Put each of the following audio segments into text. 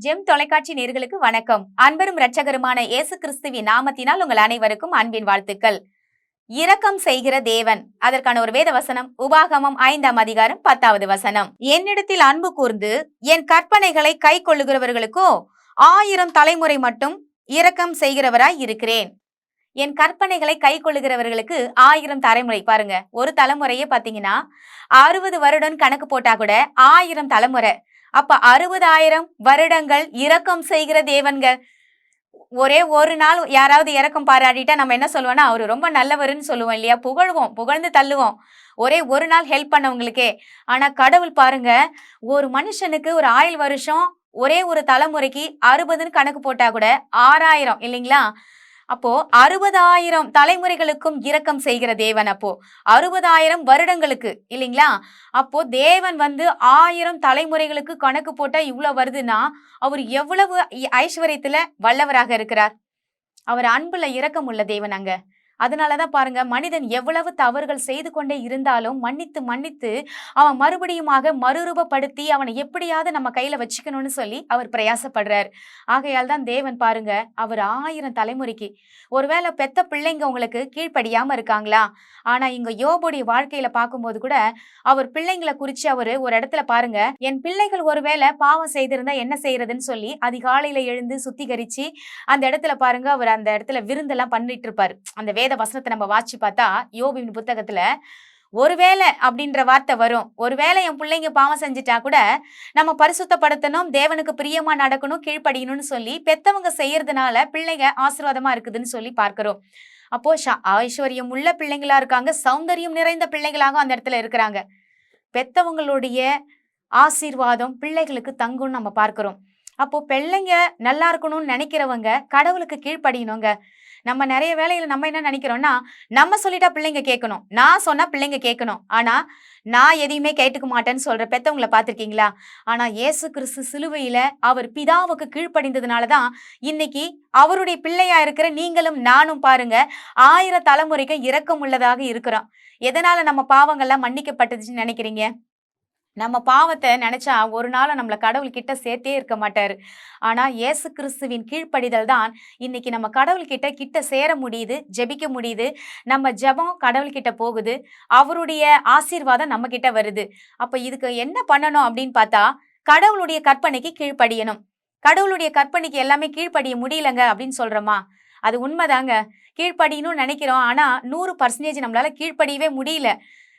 GeM தொலைக்காட்சி நேயர்களுக்கு வணக்கம். அன்பரும் இரட்சகருமான இயேசு கிறிஸ்துவின் நாமத்தினால் உங்கள் அனைவருக்கும் அன்பின் வாழ்த்துக்கள். இரக்கம் செய்கிற தேவன், அதற்கான ஒரு வேத வசனம் உபாகமம் 5ஆம் அதிகாரம் 10வது வசனம். என்னிடத்தில் அன்பு கூர்ந்து என் கற்பனைகளை கை கொள்ளுகிறவர்களுக்கோ 1000 தலைமுறை மட்டும் இரக்கம் செய்கிறவராய் இருக்கிறேன். என் கற்பனைகளை கை கொள்ளுகிறவர்களுக்கு 1000 தலைமுறை. பாருங்க, ஒரு தலைமுறையே பாத்தீங்கன்னா 60 வருடம் கணக்கு போட்டா கூட 1000 தலைமுறை. அப்ப 60,000 வருடங்கள் இரக்கம் செய்கிற தேவன்க. ஒரே ஒரு நாள் யாராவது இரக்கம் பாராட்டிட்டா நம்ம என்ன சொல்லுவோம்னா, அவரு ரொம்ப நல்லவருன்னு சொல்லுவோம் இல்லையா? புகழ்வோம், புகழ்ந்து தள்ளுவோம், ஒரே ஒரு நாள் ஹெல்ப் பண்ணவங்களுக்கே. ஆனா கடவுள் பாருங்க, ஒரு மனுஷனுக்கு ஒரு 1000 வருஷம், ஒரே ஒரு தலைமுறைக்கு 60ன்னு கணக்கு போட்டா கூட 6000 இல்லைங்களா? அப்போ 60,000 தலைமுறைகளுக்கும் இரக்கம் செய்கிற தேவன். அப்போ 60,000 வருடங்களுக்கு இல்லைங்களா? அப்போ தேவன் 1000 தலைமுறைகளுக்கு கணக்கு போட்டா இவ்வளவு வருதுன்னா, அவர் எவ்வளவு ஐஸ்வர்யத்துல வல்லவராக இருக்கிறார். அவர் அன்புல இரக்கம் உள்ள தேவன் அங்க. அதனாலதான் பாருங்க, மனிதன் எவ்வளவு தவறுகள் செய்து கொண்டே இருந்தாலும் மன்னித்து மன்னித்து அவன் மறுபடியுமாக மறுரூபப்படுத்தி அவனை எப்படியாவது நம்ம கையில வச்சுக்கணும்னு சொல்லி அவர் பிரயாசப்படுறார். ஆகையால் தான் தேவன் பாருங்க, அவர் 1000 தலைமுறைக்கு. ஒருவேளை பெத்த பிள்ளைங்க உங்களுக்கு கீழ்ப்படியாம இருக்காங்களா? ஆனா இங்க யோபுடைய வாழ்க்கையில பார்க்கும்போது கூட அவர் பிள்ளைங்களை குறிச்சு அவரு ஒரு இடத்துல பாருங்க, என் பிள்ளைகள் ஒருவேளை பாவம் செய்திருந்தா என்ன செய்யறதுன்னு சொல்லி அதிகாலையில எழுந்து சுத்திகரிச்சு அந்த இடத்துல பாருங்க, அவர் அந்த இடத்துல விருந்தெல்லாம் பண்ணிட்டு இருப்பாரு. அந்த வேத வசனத்தை நம்ம வாசிச்சு பார்த்தா யோபுவின் புத்தகத்துல ஒருவேளை அப்படின்ற வார்த்தை வரும். ஒருவேளை என் பிள்ளைங்க பாவம் செஞ்சுட்டா கூட நம்ம பரிசுத்தப்படுத்தணும், தேவனுக்கு பிரியமா நடக்கணும், கீழ்ப்படியணும்னு சொல்லி பெத்தவங்க செய்யறதுனால பிள்ளைங்க ஆசீர்வாதமா இருக்குதுன்னு சொல்லி பார்க்கிறோம். அப்போ ஐஸ்வர்யம் உள்ள பிள்ளைங்களா இருக்காங்க, சௌந்தரியம் நிறைந்த பிள்ளைகளாக அந்த இடத்துல இருக்கிறாங்க. பெத்தவங்களுடைய ஆசீர்வாதம் பிள்ளைகளுக்கு தங்கும்னு நம்ம பார்க்கிறோம். அப்போ பிள்ளைங்க நல்லா இருக்கணும்னு நினைக்கிறவங்க கடவுளுக்கு கீழ்ப்படியணுங்க. நம்ம நிறைய வேலையில நம்ம என்ன நினைக்கிறோம்னா, நம்ம சொல்லிட்டா பிள்ளைங்க கேட்கணும், நான் சொன்னா பிள்ளைங்க கேட்கணும், ஆனா நான் எதையுமே கேட்டுக்க மாட்டேன்னு சொல்ற பெத்தவங்களை பார்த்திருக்கீங்களா? ஆனா இயேசு கிறிஸ்து சிலுவையில அவர் பிதாவுக்கு கீழ்ப்படிந்ததுனாலதான் இன்னைக்கு அவருடைய பிள்ளையா இருக்கிற நீங்களும் நானும் பாருங்க 1000 தலைமுறைக்கு இரக்கம் உள்ளதாக இருக்கிறோம். எதனால நம்ம பாவங்கள்லாம் மன்னிக்கப்பட்டதுன்னு நினைக்கிறீங்க? நம்ம பாவத்தை நினைச்சா ஒரு நாள் நம்மள கடவுள் கிட்ட சேர்த்தே இருக்க மாட்டாரு. ஆனா இயேசு கிறிஸ்துவின் கீழ்ப்படிதல் தான் இன்னைக்கு நம்ம கடவுள் கிட்ட சேர முடியுது, ஜெபிக்க முடியுது. நம்ம ஜெபம் கடவுள் கிட்ட போகுது, அவருடைய ஆசீர்வாதம் நம்ம கிட்ட வருது. அப்ப இதுக்கு என்ன பண்ணணும் அப்படின்னு பார்த்தா, கடவுளுடைய கற்பனைக்கு கீழ்ப்படியணும். கடவுளுடைய கற்பனைக்கு எல்லாமே கீழ்ப்படிய முடியலங்க அப்படின்னு சொல்றோமா? அது உண்மைதாங்க. கீழ்ப்படியணும்னு நினைக்கிறோம், ஆனா 100% நம்மளால கீழ்ப்படியவே முடியல.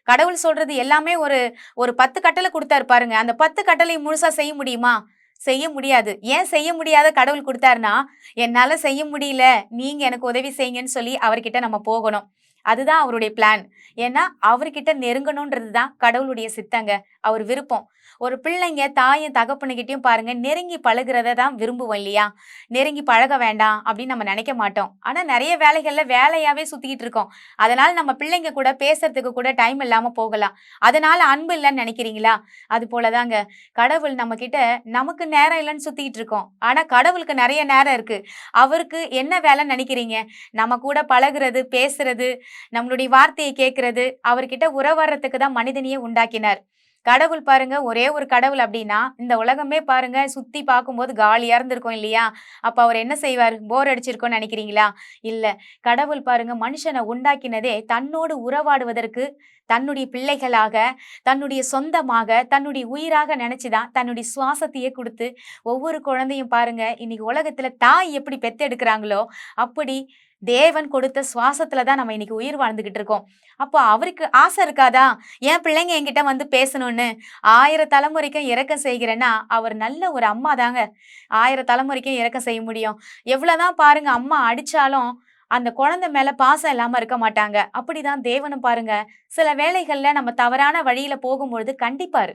கடவுள் சொல்றது எல்லாமே ஒரு 10 கட்டளை கொடுத்தாரு பாருங்க, அந்த 10 கட்டளை முழுசா செய்ய முடியுமா? செய்ய முடியாது. ஏன் செய்ய முடியாத கடவுள் கொடுத்தாருன்னா, என்னால செய்ய முடியல, நீங்க எனக்கு உதவி செய்யுங்கன்னு சொல்லி அவர்கிட்ட நம்ம போகணும். அதுதான் அவருடைய பிளான். ஏன்னா அவர்கிட்ட நெருங்கணும்ன்றது தான் கடவுளுடைய சித்தங்க, அவர் விருப்பம். ஒரு பிள்ளைங்க தாயும் தகப்பனுக்கிட்டையும் பாருங்க நெருங்கி பழகிறத தான் விரும்புவோம் இல்லையா? நெருங்கி பழக வேண்டாம் அப்படின்னு நம்ம நினைக்க மாட்டோம். ஆனா நிறைய வேலைகள்ல வேலையாவே சுத்திக்கிட்டு இருக்கோம். அதனால நம்ம பிள்ளைங்க கூட பேசுறதுக்கு கூட டைம் இல்லாம போகலாம். அதனால அன்பு இல்லைன்னு நினைக்கிறீங்களா? அது போலதாங்க கடவுள் நம்ம கிட்ட நமக்கு நேரம் இல்லைன்னு சுத்திக்கிட்டு இருக்கோம். ஆனா கடவுளுக்கு நிறைய நேரம் இருக்கு. அவருக்கு என்ன வேலைன்னு நினைக்கிறீங்க? நம்ம கூட பழகுறது, பேசுறது, நம்மளுடைய வார்த்தையை கேட்கறது. அவர்கிட்ட உறவாடுறதுக்கு தான் மனிதனையே உண்டாக்கினார். கடவுள் பாருங்க, ஒரே ஒரு கடவுள் அப்படின்னா இந்த உலகமே பாருங்க சுத்தி பார்க்கும்போது காலியா இருந்திருக்கும் இல்லையா? அப்ப அவர் என்ன செய்வார்? போர் அடிச்சிருக்கோம்னு நினைக்கிறீங்களா? இல்ல. கடவுள் பாருங்க மனுஷனை உண்டாக்கினதே தன்னோடு உறவாடுவதற்கு, தன்னுடைய பிள்ளைகளாக, தன்னுடைய சொந்தமாக, தன்னுடைய உயிராக நினைச்சுதான் தன்னுடைய சுவாசத்தையே கொடுத்து ஒவ்வொரு குழந்தையும் பாருங்க இன்னைக்கு உலகத்துல தாய் எப்படி பெத்தெடுக்கிறாங்களோ அப்படி தேவன் கொடுத்த சுவாசத்துல தான் நம்ம இன்னைக்கு உயிர் வாழ்ந்துகிட்டு இருக்கோம். அப்போ அவருக்கு ஆசை இருக்காதா, என் பிள்ளைங்க என்கிட்ட பேசணும்னு? 1000 தலைமுறைக்கும் இரக்கம் செய்கிறேன்னா அவர் நல்ல ஒரு அம்மா தாங்க. 1000 தலைமுறைக்கும் இரக்கம் செய்ய முடியும். எவ்வளவுதான் பாருங்க அம்மா அடிச்சாலும் அந்த குழந்தை மேல பாசம் இல்லாம இருக்க மாட்டாங்க. அப்படிதான் தேவனும் பாருங்க, சில வேளைகள்ல நம்ம தவறான வழியில போகும்பொழுது கண்டிப்பாரு.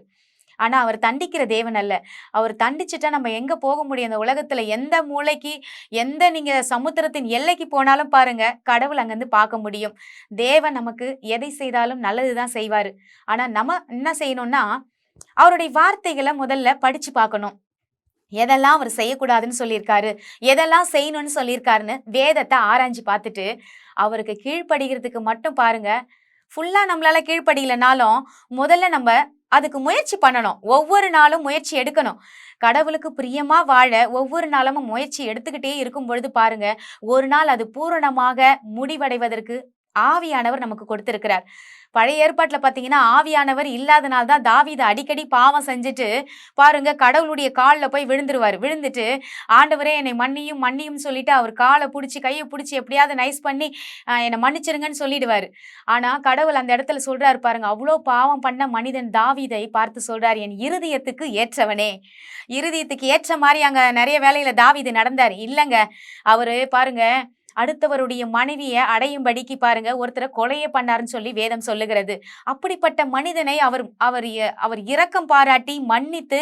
ஆனா அவர் தண்டிக்கிற தேவன் அல்ல. அவர் தண்டிச்சுட்டா நம்ம எங்க போக முடியும்? அந்த உலகத்துல எந்த மூலைக்கு, எந்த நீங்க சமுத்திரத்தின் எல்லைக்கு போனாலும் பாருங்க கடவுள் அங்கிருந்து பார்க்க முடியும். தேவன் நமக்கு எதை செய்தாலும் நல்லதுதான் செய்வாரு. ஆனா நம்ம என்ன செய்யணும்னா, அவருடைய வார்த்தைகளை முதல்ல படிச்சு பார்க்கணும். எதெல்லாம் அவர் செய்யக்கூடாதுன்னு சொல்லியிருக்காரு, எதெல்லாம் செய்யணும்னு சொல்லியிருக்காருன்னு வேதத்தை ஆராய்ஞ்சு பார்த்துட்டு அவருக்கு கீழ்ப்படுகிறதுக்கு மட்டும் பாருங்க. ஃபுல்லா நம்மளால கீழ்ப்படியலனாலும் முதல்ல நம்ம அதுக்கு முயற்சி பண்ணணும். ஒவ்வொரு நாளும் முயற்சி எடுக்கணும். கடவுளுக்கு பிரியமா வாழ ஒவ்வொரு நாளும் முயற்சி எடுத்துக்கிட்டே இருக்கும் பொழுது பாருங்க, ஒரு நாள் அது பூரணமாக முடிவடைவதற்கு ஆவியானவர் நமக்கு கொடுத்திருக்கிறார். பழைய ஏற்பாட்டுல பாத்தீங்கன்னா, ஆவியானவர் இல்லாதனால தான் தாவீது அடிக்கடி பாவம் செஞ்சுட்டு பாருங்க, கடவுளுடைய கால்ல போய் விழுந்துருவாரு. விழுந்துட்டு, ஆண்டவரே என்னை மன்னியும் மன்னியும் சொல்லிட்டு அவர் காலை புடிச்சு கையை புடிச்சு எப்படியாவது நைஸ் பண்ணி என்னை மன்னிச்சிருங்கன்னு சொல்லிடுவாரு. ஆனா கடவுள் அந்த இடத்துல சொல்றாரு பாருங்க, அவ்வளோ பாவம் பண்ண மனிதன் தாவீதை பார்த்து சொல்றாரு, என் இருதயத்துக்கு ஏற்றவனே. இருதயத்துக்கு ஏற்ற மாதிரி அங்க நிறைய வேலையில தாவீது நடந்தாரு இல்லங்க. அவரு பாருங்க, அடுத்தவருடைய மனைவிய அடையும்படிக்கு பாருங்க ஒருத்தரை கொலையே பண்ணாருன்னு சொல்லி வேதம் சொல்லுகிறது. அப்படிப்பட்ட மனிதனை அவர் அவர் அவர் இரக்கம் பாராட்டி மன்னித்து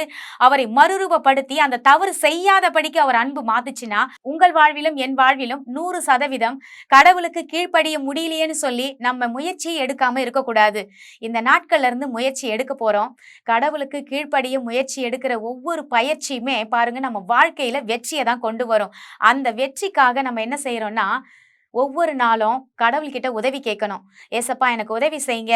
அவரை மறுரூபப்படுத்தி அந்த தவறு செய்யாதபடிக்கு அவர் அன்பு மாத்துச்சுன்னா, உங்கள் வாழ்விலும் என் வாழ்விலும் 100% கடவுளுக்கு கீழ்ப்படிய முடியலையேன்னு சொல்லி நம்ம முயற்சி எடுக்காம இருக்கக்கூடாது. இந்த நாட்கள்ல இருந்து முயற்சி எடுக்க போறோம். கடவுளுக்கு கீழ்ப்படிய முயற்சி எடுக்கிற ஒவ்வொரு பயிற்சியுமே பாருங்க நம்ம வாழ்க்கையில வெற்றியை தான் கொண்டு வரும். அந்த வெற்றிக்காக நம்ம என்ன செய்யறோம்னா, ஒவ்வொரு நாளும் கடவுள்கிட்ட உதவி கேட்கணும். ஏசப்பா எனக்கு உதவி செய்யுங்க,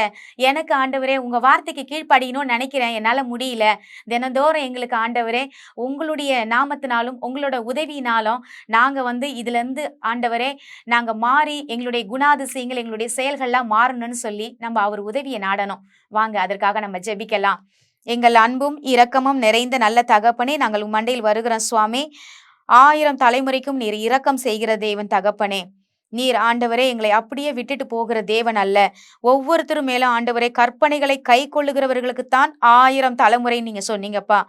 எனக்கு ஆண்டவரே உங்க வார்த்தைக்கு கீழ்ப்படியணும்னு நினைக்கிறேன், என்னால முடியல. தினந்தோறும் எங்களுக்கு ஆண்டவரே உங்களுடைய நாமத்தினாலும் உங்களோட உதவியினாலும் நாங்க இதுல இருந்து ஆண்டவரே நாங்க மாறி எங்களுடைய குணாதிசயங்கள் எங்களுடைய செயல்கள்லாம் மாறணும்னு சொல்லி நம்ம அவர் உதவியை நாடணும். வாங்க அதற்காக நம்ம ஜெபிக்கலாம். எங்கள் அன்பும் இரக்கமும் நிறைந்த நல்ல தகப்பனே, நாங்கள் உம் மண்டையில் வருகிறோம் சுவாமி. 1000 தலைமுறைக்கும் நீர் இரக்கம் செய்கிற தேவன் தகப்பனே. நீர் ஆண்டவரே எங்களை அப்படியே விட்டுட்டு போகிற தேவன் அல்ல. ஒவ்வொருத்தரும் மேல ஆண்டவரே கற்பனைகளை கை கொள்ளுகிறவர்களுக்குத்தான் 1000 தலைமுறை நீங்க சொன்னீங்கப்பா.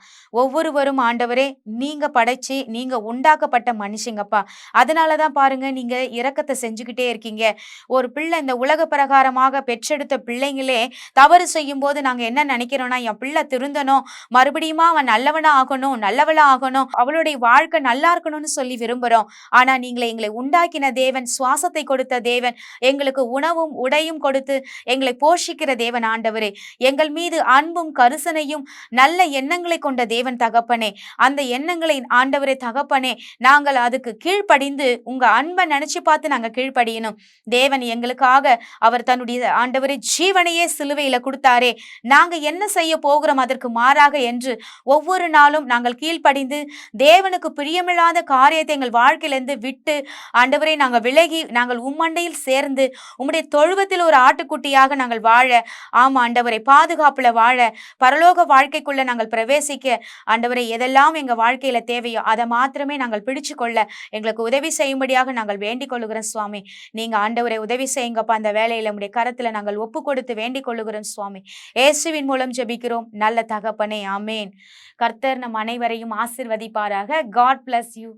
ஒவ்வொருவரும் ஆண்டவரே நீங்க படைச்சு நீங்க உண்டாக்கப்பட்ட மனுஷங்கப்பா. அதனாலதான் பாருங்க நீங்க இரக்கத்தை செஞ்சுக்கிட்டே இருக்கீங்க. ஒரு பிள்ளை இந்த உலக பிரகாரமாக பெற்றெடுத்த பிள்ளைங்களே தவறு செய்யும் போது நாங்க என்ன நினைக்கிறோம்னா, என் பிள்ளை திருந்தணும், மறுபடியுமா அவன் நல்லவனா ஆகணும், நல்லவளா ஆகணும், அவளுடைய வாழ்க்கை நல்லா இருக்கணும்னு சொல்லி விரும்புறோம். ஆனா நீங்களை எங்களை உண்டாக்கின தேவன், சுவாசத்தை கொடுத்த தேவன், எங்களுக்கு உணவும் உடையும் கொடுத்து எங்களை போஷிக்கிற தேவன் ஆண்டவரே. எங்கள் மீது அன்பும் கரிசனையும் நல்ல எண்ணங்களை கொண்ட தேவன் தகப்பனே. அந்த எண்ணங்களை ஆண்டவரே தகப்பனே நாங்கள் அதுக்கு கீழ்ப்படிந்து உங்க அன்பை நினைச்சு பார்த்து நாங்க கீழ்ப்படியணும். தேவன் எங்களுக்காக அவர் தன்னுடைய ஆண்டவரே ஜீவனையே சிலுவையில கொடுத்தாரே, நாங்க என்ன செய்ய போகிறோம் அதற்கு மாறாக என்று ஒவ்வொரு நாளும் நாங்கள் கீழ்ப்படிந்து தேவனுக்கு பிரியமில்லாத காரியத்தை எங்கள் வாழ்க்கையிலிருந்து விட்டு ஆண்டவரை நாங்கள் விலகி நாங்கள் உம்மண்டையில் சேர்ந்து உம்முடைய தொழுவத்தில் ஒரு ஆட்டுக்குட்டியாக நாங்கள் வாழ, ஆமா ஆண்டவரை பாதுகாப்புல வாழ, பரலோக வாழ்க்கைக்குள்ள நாங்கள் பிரவேசிக்க ஆண்டவரை எதெல்லாம் எங்க வாழ்க்கையில தேவையோ அதை மாத்திரமே நாங்கள் பிடிச்சு கொள்ள எங்களுக்கு உதவி செய்யும்படியாக நாங்கள் வேண்டிக் கொள்ளுகிறோம் சுவாமி. நீங்க ஆண்டவரை உதவி செய்யுங்கப்பா. அந்த வேலையில உம்முடைய கரத்துல நாங்கள் ஒப்பு கொடுத்து வேண்டிக் கொள்ளுகிறோம் சுவாமி. இயேசுவின் மூலம் ஜெபிக்கிறோம் நல்ல தகப்பனே, ஆமேன். கர்த்தர் நம் அனைவரையும் ஆசீர்வதிப்பாராக. God bless you.